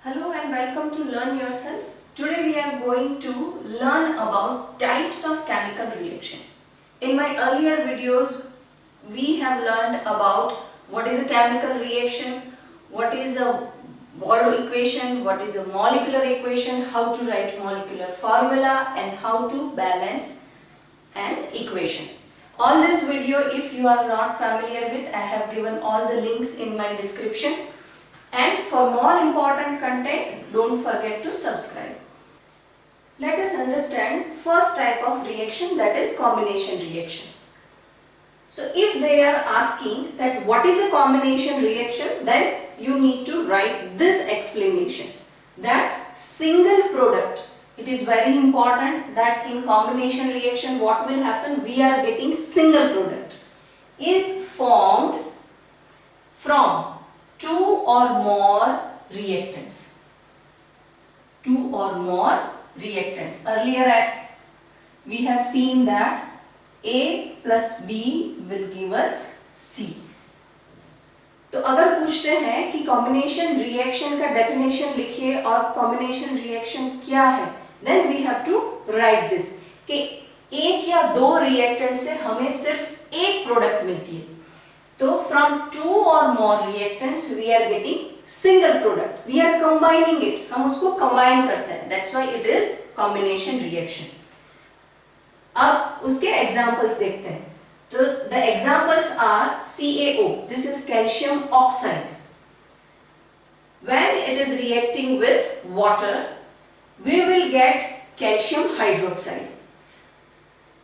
Hello and welcome to Learn Yourself. Today we are going to learn about types of chemical reaction. In my earlier videos, we have learned about what is a chemical reaction, what is a Bordeaux equation, what is a molecular equation, how to write molecular formula and how to balance an equation. All this video, if you are not familiar with, I have given all the links in my description. And for more important content, don't forget to subscribe. Let us understand first type of reaction, that is combination reaction. So if they are asking that what is a combination reaction, then you need to write this explanation, that single product. It is very important that in combination reaction what will happen, we are getting single product is formed from two or more reactants. Two or more reactants. Earlier we have seen that A plus B will give us C. तो अगर पूछते हैं कि combination reaction का definition लिखिए और combination reaction क्या है, then we have to write this कि एक या दो रिएक्टेंट से हमें सिर्फ एक प्रोडक्ट मिलती है. तो from two or more reactants we are getting single product. We are combining it. हम उसको combine करते हैं. That's why it is combination reaction. अब उसके examples देखते हैं. तो the examples are CaO. This is calcium oxide. When it is reacting with water, we will get calcium hydroxide.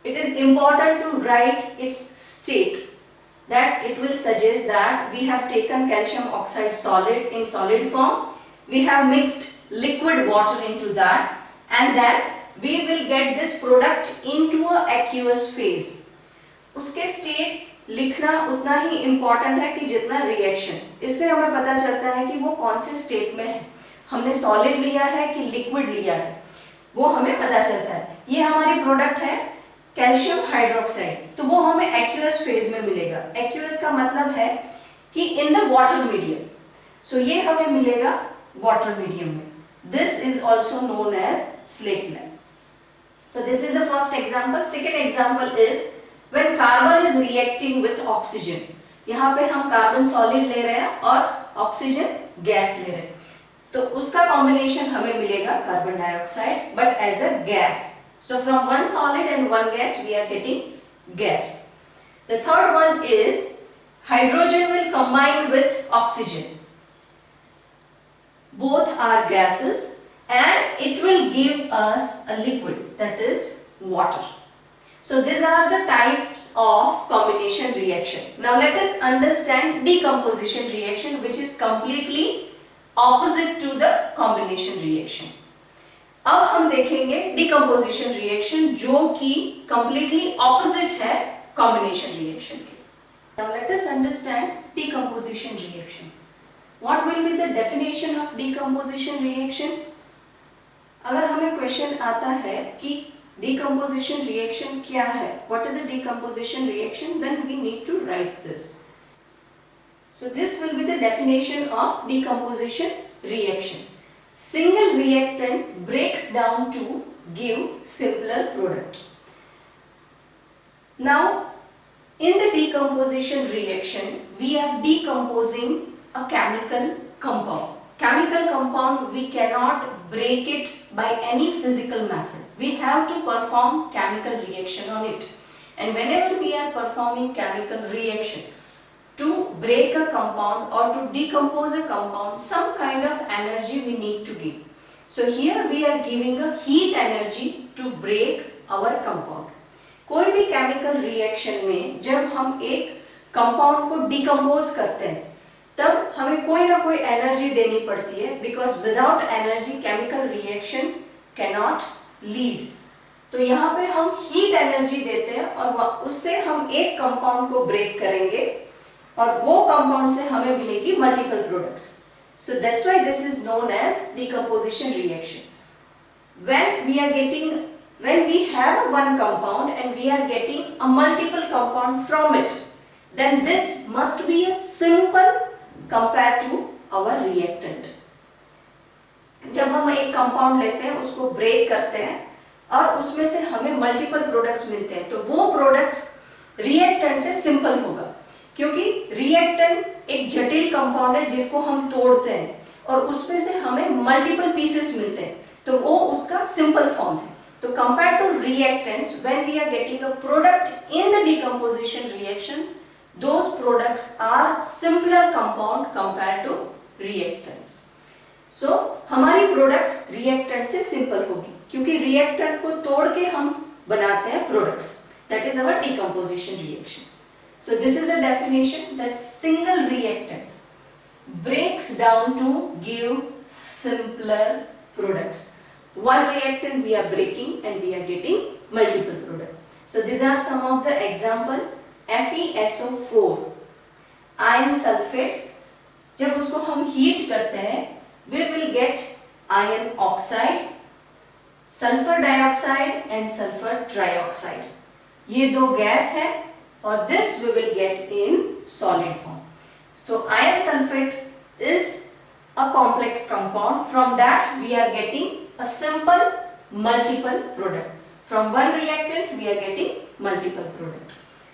It is important to write its state. That it will suggest that we have taken calcium oxide solid in solid form, we have mixed liquid water into that, and then we will get this product into a aqueous phase. उसके states लिखना उतना ही important है कि जितना reaction. इससे हमें पता चलता है कि वो कौन से state में है. हमने solid लिया है कि liquid लिया है, वो हमें पता चलता है. ये हमारी product है कैल्शियम हाइड्रोक्साइड, तो वो हमें एक्यूअस फेज में मिलेगा. एक्यूअस का मतलब है कि in the water medium. So ये हमें मिलेगा वाटर मीडियम में. This is also known as slaked lime. So this is the first example. Second example is when carbon is reacting with oxygen. यहाँ पे हम कार्बन सॉलिड ले रहे हैं और ऑक्सीजन गैस ले रहे हैं, तो उसका कॉम्बिनेशन हमें मिलेगा carbon dioxide but as a gas. So from one solid and one gas we are getting gas. The third one is hydrogen will combine with oxygen. Both are gases and it will give us a liquid, that is water. So these are the types of combination reaction. Now let us understand decomposition reaction, which is completely opposite to the combination reaction. अब हम देखेंगे decomposition reaction जो कि completely opposite है combination reaction के. Now let us understand decomposition reaction. What will be the definition of decomposition reaction? अगर हमें question आता है कि decomposition reaction क्या है, what is a decomposition reaction, then we need to write this. So this will be the definition of decomposition reaction. Single reactant breaks down to give simpler product. Now, in the decomposition reaction, we are decomposing a chemical compound. Chemical compound, we cannot break it by any physical method. We have to perform chemical reaction on it. And whenever we are performing chemical reaction, to break a compound or to decompose a compound, some kind of energy we need to give. So here we are giving a heat energy to break our compound. कोई भी chemical reaction में जब हम एक compound को decompose करते हैं, तब हमें कोई ना कोई energy देनी पड़ती है, because without energy chemical reaction cannot lead. तो यहाँ पे हम heat energy देते हैं और उससे हम एक compound को break करेंगे और वो कंपाउंड से हमें मिलेगी multiple products. So that's why this is known as decomposition reaction. when we have one compound and we are getting a multiple compound from it, then this must be a simple compared to our reactant. जब हम एक compound लेते हैं, उसको break करते हैं और उसमें से हमें मल्टीपल प्रोडक्ट्स मिलते हैं, तो वो प्रोडक्ट्स रिएक्टेंट से सिंपल होगा, क्योंकि रिएक्टेंट एक जटिल कंपाउंड है जिसको हम तोड़ते हैं और उसमें से हमें मल्टीपल पीसेस मिलते हैं, तो वो उसका सिंपल फॉर्म है। तो compare to reactants, when we are getting a product in the decomposition reaction, those products are simpler compound compared to reactants. So हमारी प्रोडक्ट रिएक्टेंट से सिंपल होगी, क्योंकि रिएक्टेंट को तोड़ के हम बनाते हैं products. That is our decomposition reaction. So this is a definition that single reactant breaks down to give simpler products. One reactant we are breaking and we are getting multiple products. So these are some of the example. FeSO4 ion sulphate, जब उसको हम heat करते हैं we will get iron oxide, sulfur dioxide and sulfur trioxide. ये दो gas है और this we will get in solid form. So iron sulfate is a complex compound. From that we are getting a simple multiple product. From one reactant we are getting multiple product.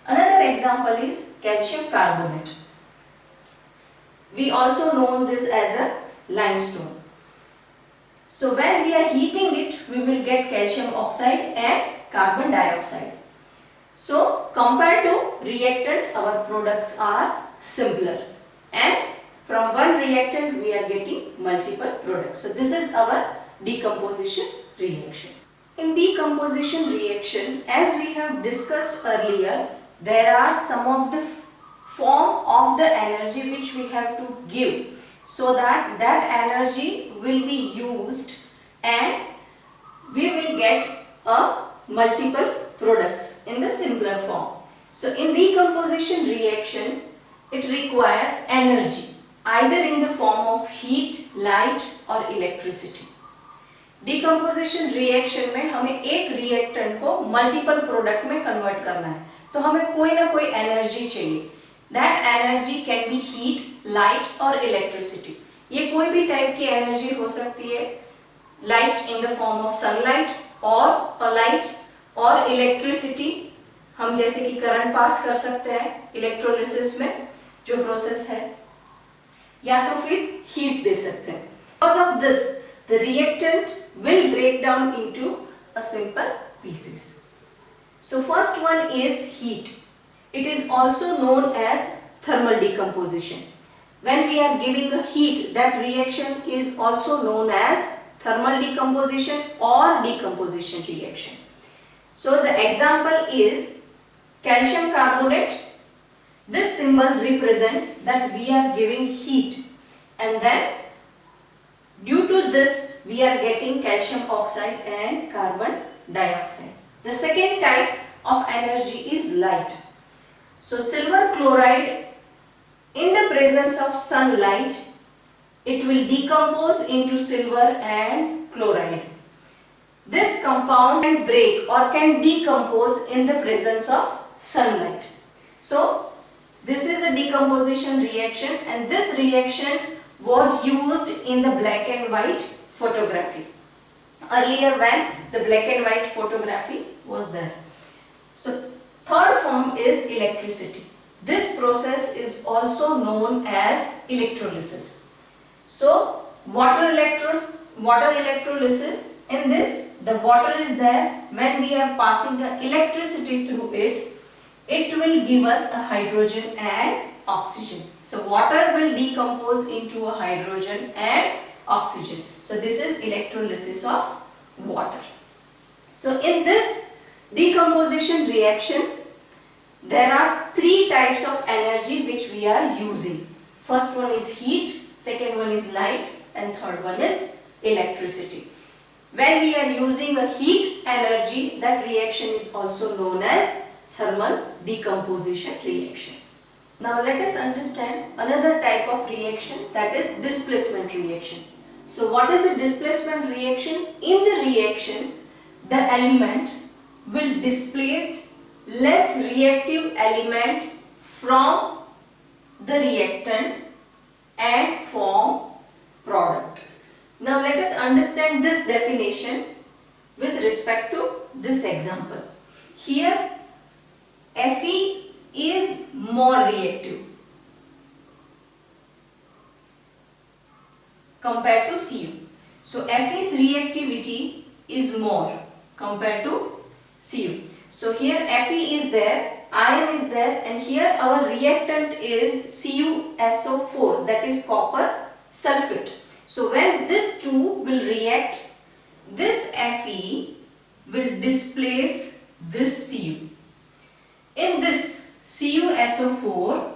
Another example is calcium carbonate. We also know this as a limestone. So when we are heating it, we will get calcium oxide and carbon dioxide. So compared to reactant, our products are simpler, and from one reactant we are getting multiple products. So this is our decomposition reaction. In decomposition reaction, as we have discussed earlier, there are some of the form of the energy which we have to give, so that that energy will be used and we will get a multiple products in the simpler form. So in decomposition reaction, it requires energy either in the form of heat, light or electricity. Decomposition reaction में हमें एक reactant को multiple product में convert करना है, तो हमें कोई ना कोई एनर्जी चाहिए. That energy can be heat, light और इलेक्ट्रिसिटी. ये कोई भी टाइप की एनर्जी हो सकती है, light in the form of sunlight और अ लाइट, और इलेक्ट्रिसिटी हम जैसे कि करंट पास कर सकते हैं इलेक्ट्रोलिसिस में जो प्रोसेस है, या तो फिर हीट दे सकते हैं. Because of this the reactant will break down into a simple pieces. So first one is heat. It is also known as thermal decomposition. When we are giving a heat, that reaction is also known as thermal decomposition or decomposition reaction. So the example is calcium carbonate. This symbol represents that we are giving heat, and then due to this we are getting calcium oxide and carbon dioxide. The second type of energy is light. So silver chloride, in the presence of sunlight, it will decompose into silver and chloride. This compound can break or can decompose in the presence of sunlight. So this is a decomposition reaction, and this reaction was used in the black and white photography earlier, when the black and white photography was there. So third form is electricity. This process is also known as electrolysis. So water electrolysis, in this the water is there. When we are passing the electricity through it, it will give us a hydrogen and oxygen. So water will decompose into a hydrogen and oxygen. So this is electrolysis of water. So in this decomposition reaction, there are three types of energy which we are using. First one is heat, second one is light, and third one is electricity. When we are using a heat energy, that reaction is also known as thermal decomposition reaction. Now let us understand another type of reaction, that is displacement reaction. So what is a displacement reaction? In the reaction, the element will displace less reactive element from the reactant and form product. Now let us understand this definition with respect to this example. Here Fe is more reactive compared to Cu. So Fe's reactivity is more compared to Cu. So here Fe is there, ion is there, and here our reactant is CuSO4, that is copper sulfate. So when this two will react, this Fe will displace this Cu. In this CuSO4,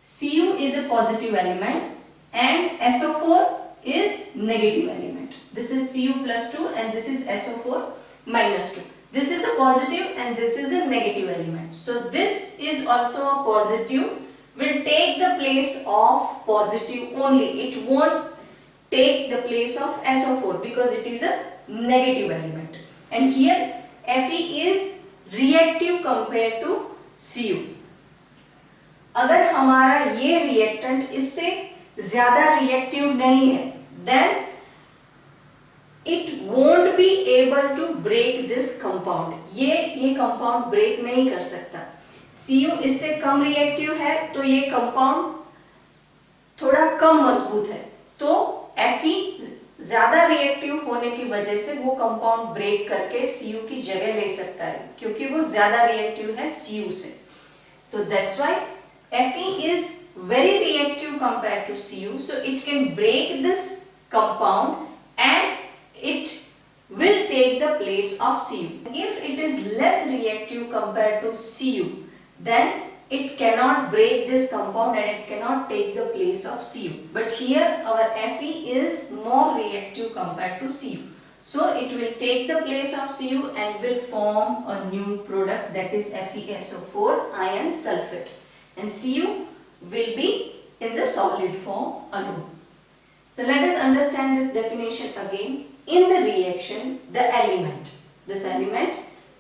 Cu is a positive element and SO4 is negative element. This is Cu plus 2 and this is SO4 minus 2. This is a positive and this is a negative element. So this is also a positive, will take the place of positive only. It won't take the place of SO4 because it is a negative element. And here Fe is reactive compared to Cu. अगर हमारा ये reactant इससे ज्यादा reactive नहीं है, then it won't be able to break this compound. ये compound break नहीं कर सकता. Cu इससे कम रिएक्टिव है तो ये compound थोड़ा कम मजबूत है, तो Fe ज्यादा रिएक्टिव होने की वजह से वो कंपाउंड ब्रेक करके Cu की जगह ले सकता है, क्योंकि वो ज्यादा रिएक्टिव है Cu से. So that's why Fe is very reactive compared to Cu, so it can break this compound and it will take the place of Cu. If it is less reactive compared to Cu, then it cannot break this compound and it cannot take the place of Cu. But here our Fe is more reactive compared to Cu. So it will take the place of Cu and will form a new product, that is FeSO4 iron sulfate. And Cu will be in the solid form alone. So let us understand this definition again. In the reaction, this element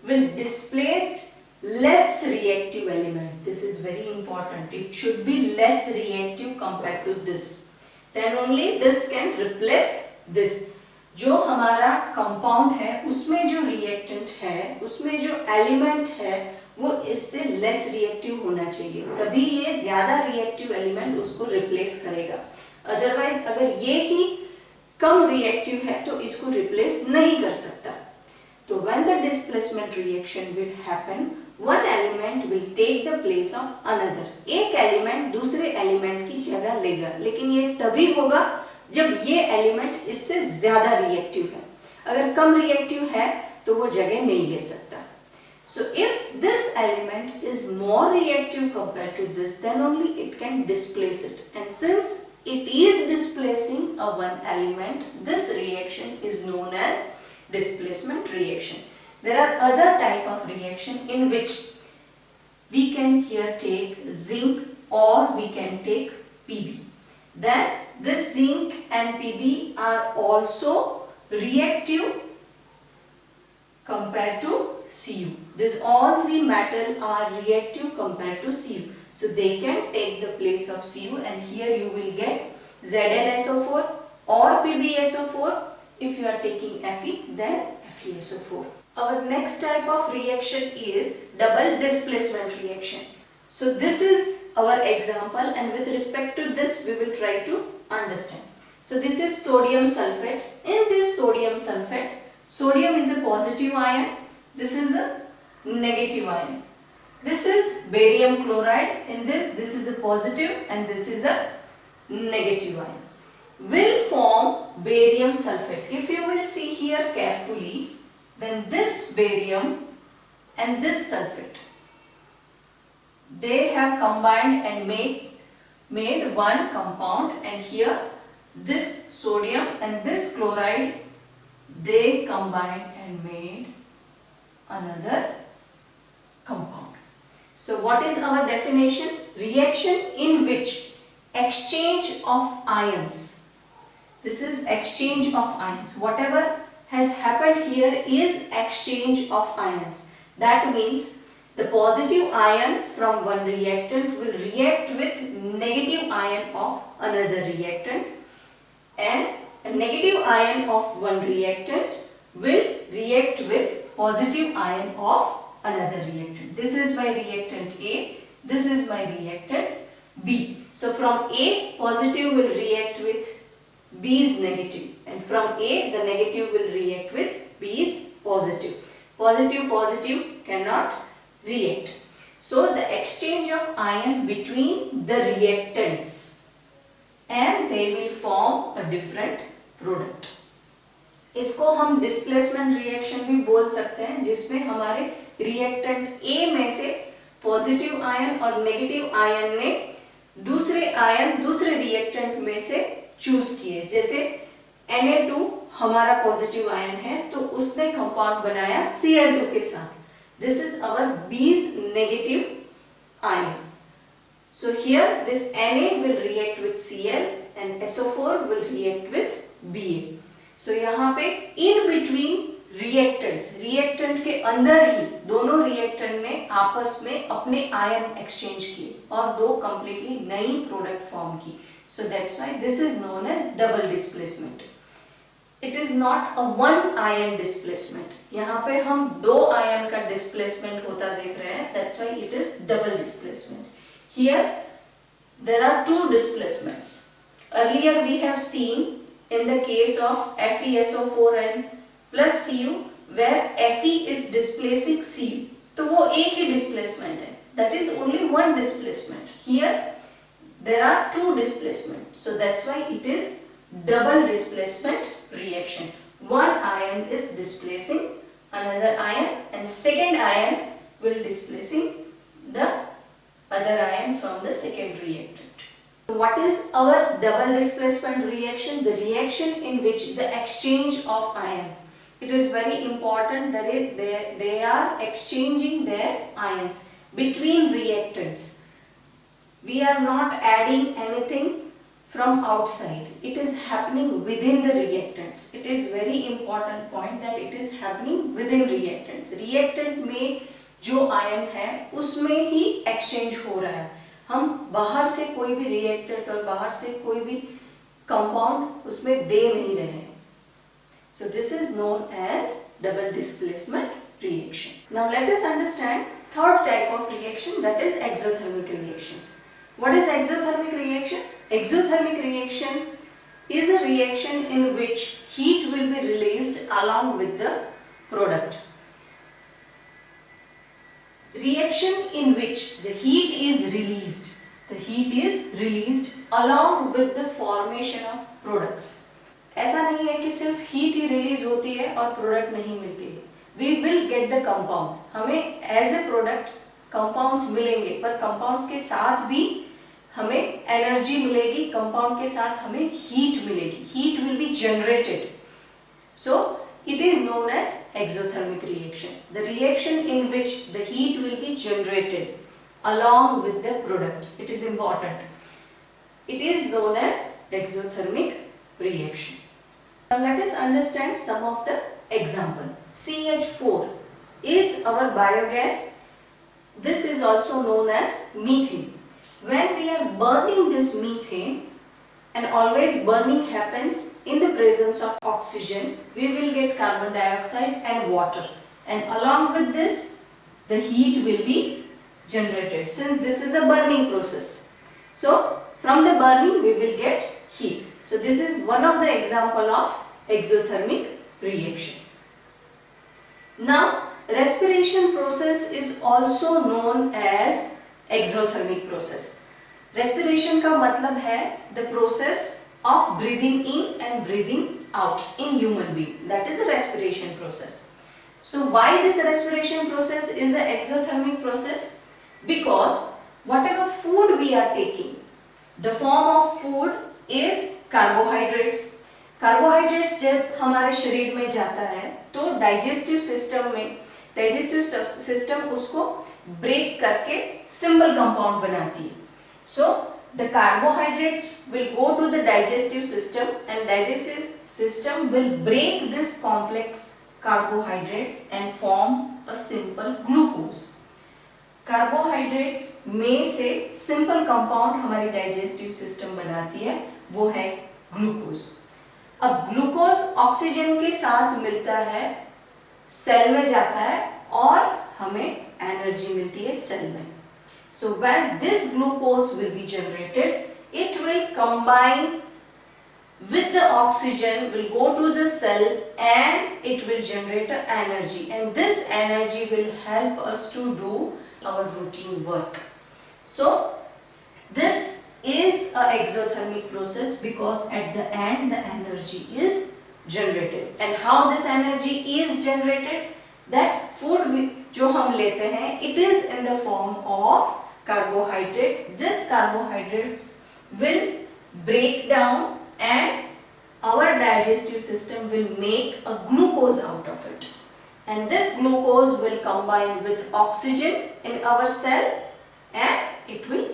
will displace less reactive element. This is very important. It should be less reactive compared to this. Then only this can replace this. जो हमारा compound है उसमें जो reactant है, उसमें जो element है, वो इससे लेस रिएक्टिव होना चाहिए, तभी ये ज्यादा रिएक्टिव एलिमेंट उसको रिप्लेस करेगा. अदरवाइज अगर ये ही कम रिएक्टिव है तो इसको रिप्लेस नहीं कर सकता. तो when the displacement reaction will happen, one element will take the place of another. एक एलिमेंट दूसरे एलिमेंट की जगह लेगा, लेकिन ये तभी होगा जब ये एलिमेंट इससे ज्यादा रिएक्टिव है. अगर कम रिएक्टिव है तो वो जगह नहीं ले सकता. So if this element is more reactive compared to this, then only it can displace it. And since it is displacing a one element, this reaction is known as displacement reaction. There are other type of reaction in which we can here take zinc or we can take Pb. Then this zinc and Pb are also reactive compared to Cu. These all three metals are reactive compared to Cu. So they can take the place of Cu, and here you will get ZnSO4 or PbSO4. If you are taking Fe, then FeSO4. Our next type of reaction is double displacement reaction. So this is our example, and with respect to this we will try to understand. So this is sodium sulfate. In this sodium sulfate, sodium is a positive ion, this is a negative ion. This is barium chloride. In this is a positive and this is a negative ion. Will form barium sulfate. If you will see here carefully, then this barium and this sulfate, they have combined and made one compound, and here this sodium and this chloride, they combined and made another compound. So what is our definition? Reaction in which exchange of ions. This is exchange of ions. Whatever has happened here is exchange of ions. That means the positive ion from one reactant will react with negative ion of another reactant, and a negative ion of one reactant will react with positive ion of another reactant. This is my reactant A, this is my reactant B. So from A, positive will react with B's negative, and from A, the negative will react with B's positive. Positive, positive cannot react. So the exchange of ion between the reactants, and they will form a different product. इसको हम displacement reaction भी बोल सकते हैं, जिसमें हमारे reactant A में से पॉजिटिव आयन और नेगेटिव आयन ने दूसरे आयन दूसरे रिएक्टेंट में से चूज किए। जैसे Na2 हमारा पॉजिटिव आयन है, तो उसने कंपाउंड बनाया Cl2 के साथ। This is our B's negative ion. So here this Na will react with Cl and SO4 will react with Ba. So यहाँ पे in between reactants, reactant के अंदर ही दोनों reactant ने आपस में अपने आयन exchange किए और दो completely नई product form की। So that's why this is known as double displacement. It is not a one ion displacement. यहाँ पे हम दो आयन का displacement होता देख रहे हैं। That's why it is double displacement. Here there are two displacements. Earlier we have seen in the case of FeSO4n plus Cu, where Fe is displacing Cu, तो वो एक ही displacement है, that is only one displacement. Here there are two displacements, so that's why it is double displacement reaction. One ion is displacing another ion and second ion will displacing the other ion from the second reactant. What is our double displacement reaction? The reaction in which the exchange of ion. It is very important that they are exchanging their ions between reactants. We are not adding anything from outside. It is happening within the reactants. It is very important point that it is happening within reactants. Reactant में जो ion है उसमें ही exchange हो रहा है। हम बाहर से कोई भी रिएक्टेंट और बाहर से कोई भी कंपाउंड उसमें दे नहीं रहे हैं। So this is known as double displacement reaction. Now let us understand third type of reaction, that is exothermic reaction. What is exothermic reaction? Exothermic reaction is a reaction in which heat will be released along with the product. Reaction in which the heat is released along with the formation of products. ऐसा नहीं है कि सिर्फ heat ही release होती है और product नहीं मिलती है। We will get the compound. हमें एज ए प्रोडक्ट कंपाउंड्स मिलेंगे, पर कंपाउंड्स के साथ भी हमें एनर्जी मिलेगी, कंपाउंड के साथ हमें हीट मिलेगी। Heat will be generated. So it is known as exothermic reaction. The reaction in which the heat will be generated along with the product. It is important. It is known as exothermic reaction. Now let us understand some of the example. CH4 is our biogas. This is also known as methane. When we are burning this methane, and always burning happens in the presence of oxygen, we will get carbon dioxide and water, and along with this the heat will be generated, since this is a burning process. So from the burning we will get heat. So this is one of the example of exothermic reaction. Now respiration process is also known as exothermic process. Respiration का मतलब है the process of breathing in and breathing out in human being. That is a respiration process. So why this respiration process is an exothermic process? Because whatever food we are taking, the form of food is carbohydrates. Carbohydrates जब हमारे शरीर में जाता है तो digestive system उसको break करके simple compound बनाती है. So the carbohydrates will go to the digestive system, and digestive system will break this complex carbohydrates and form a simple glucose. Carbohydrates में से simple compound हमारी digestive system बनाती है, वो है glucose. अब ग्लूकोज ऑक्सीजन के साथ मिलता है, सेल में जाता है और हमें एनर्जी मिलती है सेल में. So when this glucose will be generated, it will combine with the oxygen, will go to the cell and it will generate energy, and this energy will help us to do our routine work. So this is a exothermic process because at the end the energy is generated. And how this energy is generated? That food जो हम लेते हैं, it is in the form of carbohydrates. This carbohydrates will break down and our digestive system will make a glucose out of it, and this glucose will combine with oxygen in our cell and it will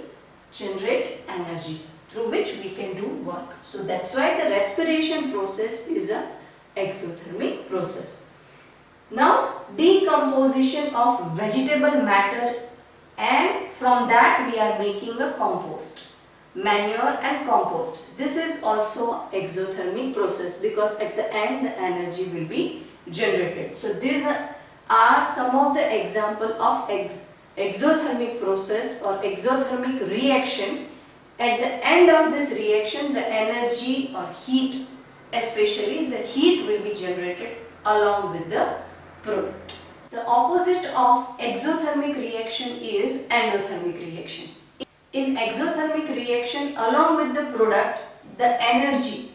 generate energy through which we can do work. So that's why the respiration process is a exothermic process. Now decomposition of vegetable matter, and from that we are making a compost, manure and compost. This is also exothermic process because at the end the energy will be generated. So these are some of the example of exothermic process or exothermic reaction. At the end of this reaction, the energy or heat, especially the heat, will be generated along with the product. The opposite of exothermic reaction is endothermic reaction. In exothermic reaction, along with the product, the energy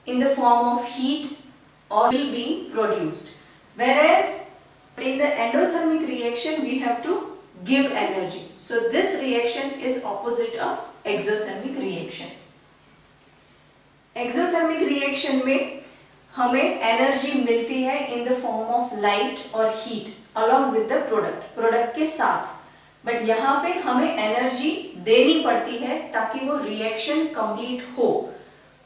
in the form of heat will be produced. Whereas in the endothermic reaction, we have to give energy. So this reaction is opposite of exothermic reaction. Exothermic reaction में हमें energy मिलती है in the form of light और heat along with the product के साथ, but यहाँ पे हमें एनर्जी देनी पड़ती है ताकि वो रिएक्शन कंप्लीट हो.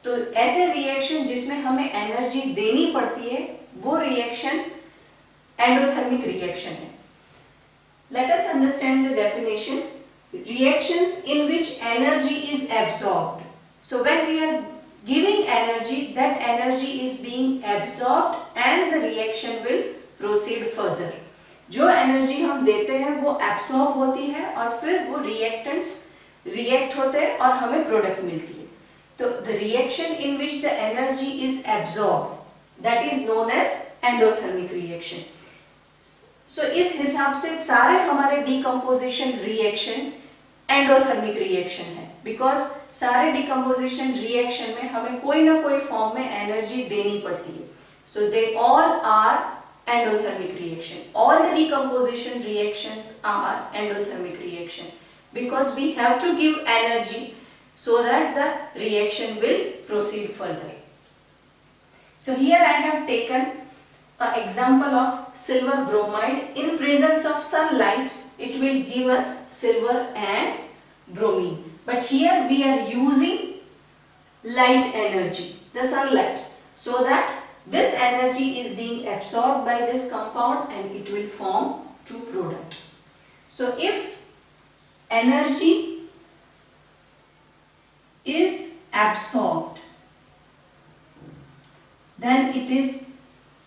तो ऐसे रिएक्शन जिसमें हमें एनर्जी देनी पड़ती है वो रिएक्शन एंडोथर्मिक रिएक्शन है. Let us understand the definition. Reactions in which energy is absorbed. So when we are giving energy, that energy is being absorbed and the reaction will proceed further. जो energy हम देते हैं वो absorb होती है और फिर वो रिएक्टेंट्स रिएक्ट होते हैं और हमें प्रोडक्ट मिलती है. तो the reaction in which the energy is absorbed, that is known as endothermic reaction. So इस हिसाब से सारे हमारे डिकम्पोजिशन रिएक्शन एंडोथर्मिक रिएक्शन है, बिकॉज सारे डिकम्पोजिशन रिएक्शन में हमें कोई ना कोई फॉर्म में एनर्जी देनी पड़ती है. So they all are endothermic reaction. All the decomposition reactions are endothermic reaction because we have to give energy so that the reaction will proceed further. So here I have taken an example of silver bromide. In presence of sunlight, it will give us silver and bromine. But here we are using light energy, the sunlight, so that this energy is being absorbed by this compound and it will form two product. So if energy is absorbed, then it is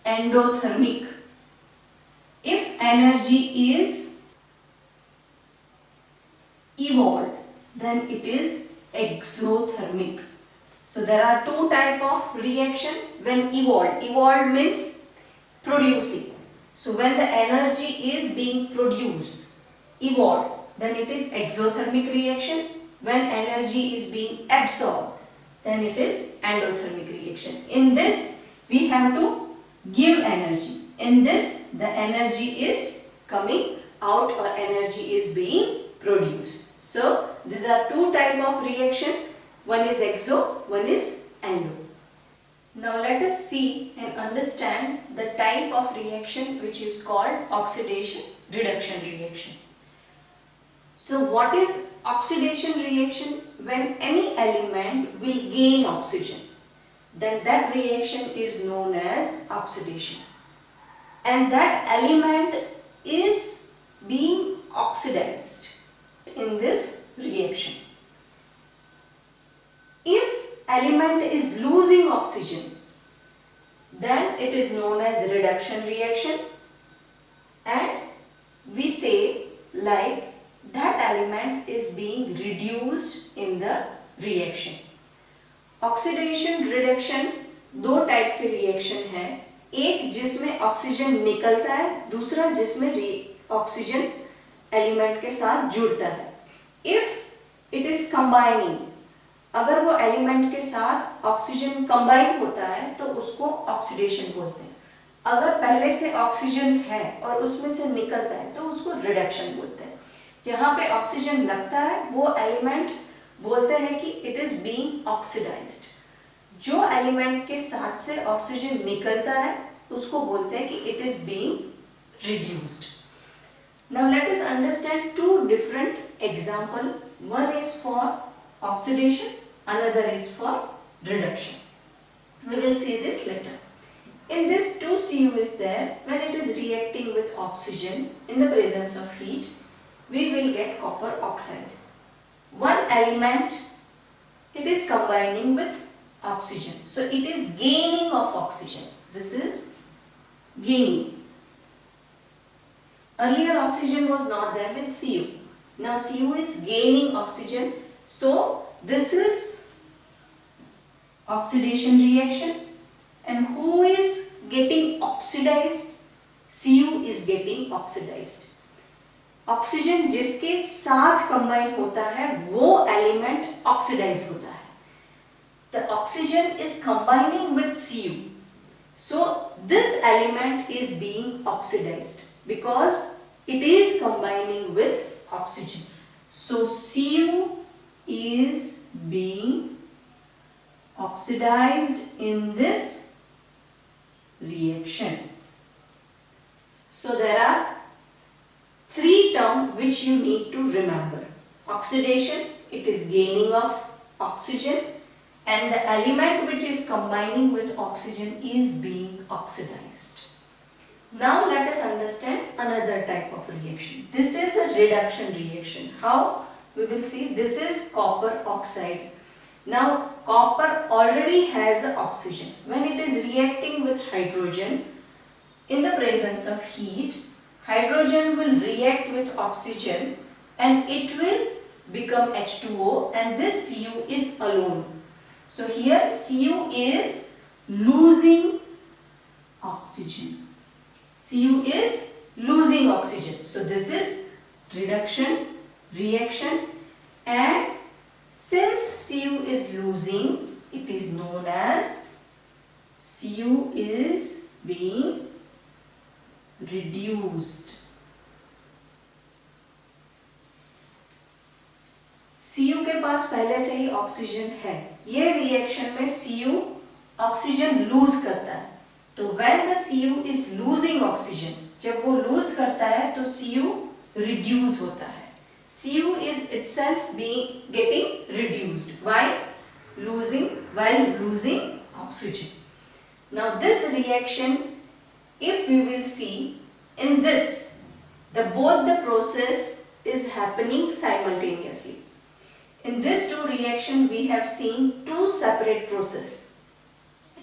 endothermic. If energy is evolved, then it is exothermic. So there are two type of reaction when evolved. Evolved means producing. So when the energy is being produced, evolved, then it is exothermic reaction. When energy is being absorbed, then it is endothermic reaction. In this we have to give energy. In this the energy is coming out or energy is being produced. So these are two type of reaction. One is exo, one is endo. Now let us see and understand the type of reaction which is called oxidation reduction reaction. So what is oxidation reaction? When any element will gain oxygen, then that reaction is known as oxidation. And that element is being oxidized in this reaction. If element is losing oxygen, then it is known as reduction reaction, and we say like that element is being reduced in the reaction. Oxidation reduction दो type के reaction हैं, एक जिसमें oxygen निकलता है, दूसरा जिसमें oxygen element के साथ जुड़ता है. इफ इट इज कंबाइनिंग, अगर वो एलिमेंट के साथ ऑक्सीजन कंबाइन होता है तो उसको ऑक्सीडेशन बोलते हैं. अगर पहले से ऑक्सीजन है और उसमें से निकलता है तो उसको रिडक्शन बोलते हैं. जहाँ पे ऑक्सीजन लगता है वो एलिमेंट बोलते हैं कि इट इज बीइंग ऑक्सीडाइज्ड. जो एलिमेंट के साथ से ऑक्सीजन निकलता है उसको बोलते हैं कि it is being reduced. Now let us understand two different example. One is for oxidation, another is for reduction. We will see this later. In this 2Cu is there, when it is reacting with oxygen in the presence of heat, we will get copper oxide. One element, it is combining with oxygen, so it is gaining of oxygen. This is gaining. Earlier oxygen was not there with Cu. Now Cu is gaining oxygen, so this is oxidation reaction. And who is getting oxidized? Cu is getting oxidized. Oxygen जिसके साथ combine होता है वो element oxidise होता है. The oxygen is combining with Cu, so this element is being oxidized because it is combining with oxygen. So Cu is being oxidized in this reaction. So there are three terms which you need to remember. Oxidation, it is gaining of oxygen, and the element which is combining with oxygen is being oxidized. Now let us understand another type of reaction. This is a reduction reaction. How? We will see. This is copper oxide. Now copper already has the oxygen. When it is reacting with hydrogen in the presence of heat, hydrogen will react with oxygen and it will become H2O, and this Cu is alone. So here Cu is losing oxygen. Cu is losing oxygen. So this is reduction reaction, and since Cu is losing, it is known as Cu is being reduced. Cu के पास पहले से ही oxygen है. ये reaction में Cu oxygen loose करता है. तो when the Cu is losing oxygen, जब वो लूज करता है तो Cu रिड्यूस होता है. Cu is itself being getting reduced while losing oxygen. Now this reaction, if we will see in this, both the process is happening simultaneously. In this two reaction we have seen two separate process.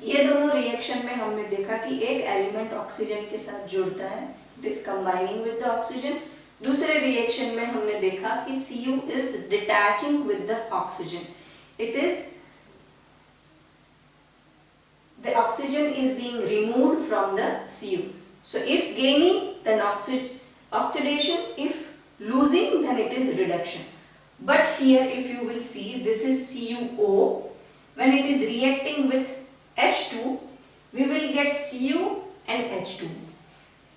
ये दोनों reaction में हमने देखा कि एक element oxygen के साथ जुड़ता है, it is combining with the oxygen. दूसरे रिएक्शन में हमने देखा कि Cu is detaching with the oxygen. It is the oxygen is being removed from the Cu. So if gaining, then oxidation. If losing, then it is reduction. But here, if you will see, this is CuO. When it is reacting with H2, we will get Cu and H2.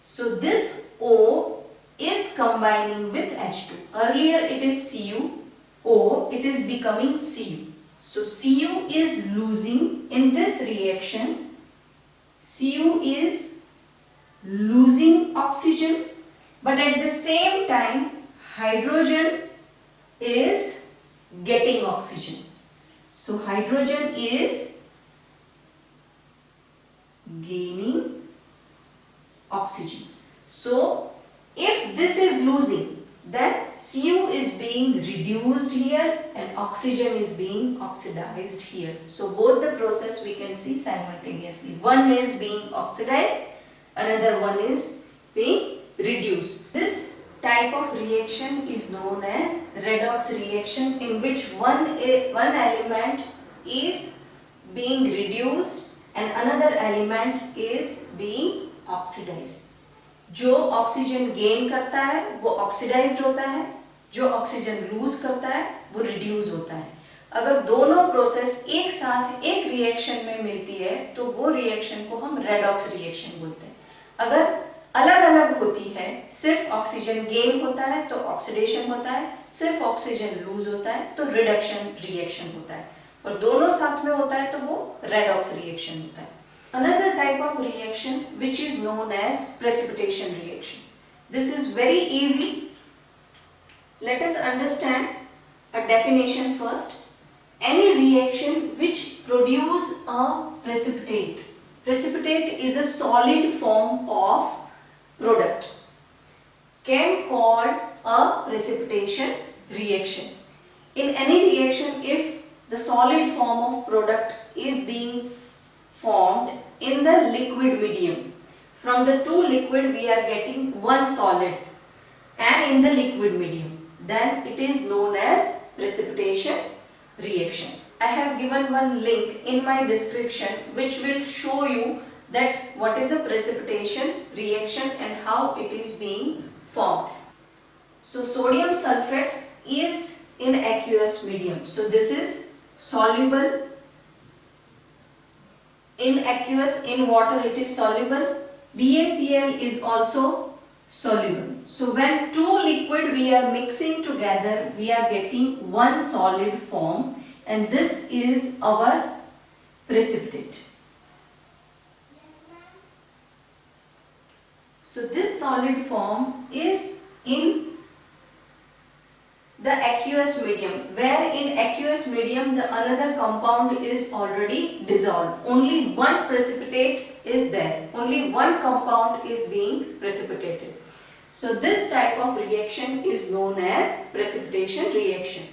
So this O is combining with H2. Earlier it is CuO, it is becoming Cu. So Cu is losing in this reaction. Cu is losing oxygen, but at the same time hydrogen is getting oxygen. So hydrogen is gaining oxygen. So if this is losing, then Cu is being reduced here and oxygen is being oxidized here. So both the process we can see simultaneously. One is being oxidized, another one is being reduced. This type of reaction is known as redox reaction, in which one element is being reduced and another element is being oxidized. जो oxygen gain करता है वो oxidised होता है, जो oxygen loose करता है वो रिड्यूस होता है। अगर दोनों प्रोसेस एक साथ एक रिएक्शन में मिलती है तो वो रिएक्शन को हम रेडॉक्स रिएक्शन बोलते हैं। अगर अलग अलग होती है, सिर्फ ऑक्सीजन गेन होता है तो ऑक्सीडेशन होता है, सिर्फ ऑक्सीजन लूज होता है तो रिडक्शन रिएक्शन होता है, और दोनों साथ में होता है तो वो रेडॉक्स रिएक्शन होता है। Another type of reaction which is known as precipitation reaction. This is very easy. Let us understand a definition first. Any reaction which produce a precipitate. Precipitate is a solid form of product can called a precipitation reaction. In any reaction, if the solid form of product is being formed in the liquid medium, from the two liquid we are getting one solid, and in the liquid medium, then it is known as precipitation reaction. I have given one link in my description which will show you that what is a precipitation reaction and how it is being formed. So sodium sulfate is in aqueous medium. So this is soluble in aqueous, in water it is soluble. BaCl is also soluble. So when two liquid we are mixing together, we are getting one solid form, and this is our precipitate. So this solid form is in the aqueous medium, where in aqueous medium the another compound is already dissolved. Only one precipitate is there. Only one compound is being precipitated. So this type of reaction is known as precipitation reaction.